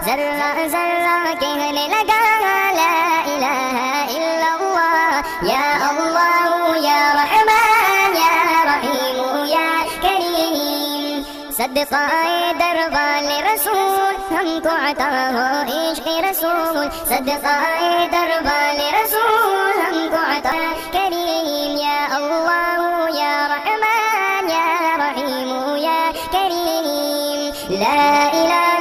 जर्रा जर्रा कहने लगा ला इलाहा इल्लल्लाह। या अल्लाह या रहमान या रहीम या करीम। सदक़ाए दरबार रसूल हमको अता हो इश्क़ रसूल। सदक़ाए दरबार रसूल हमको अता करीम। या अल्लाह या रहमान या रहीम या करीम। ला इलाहा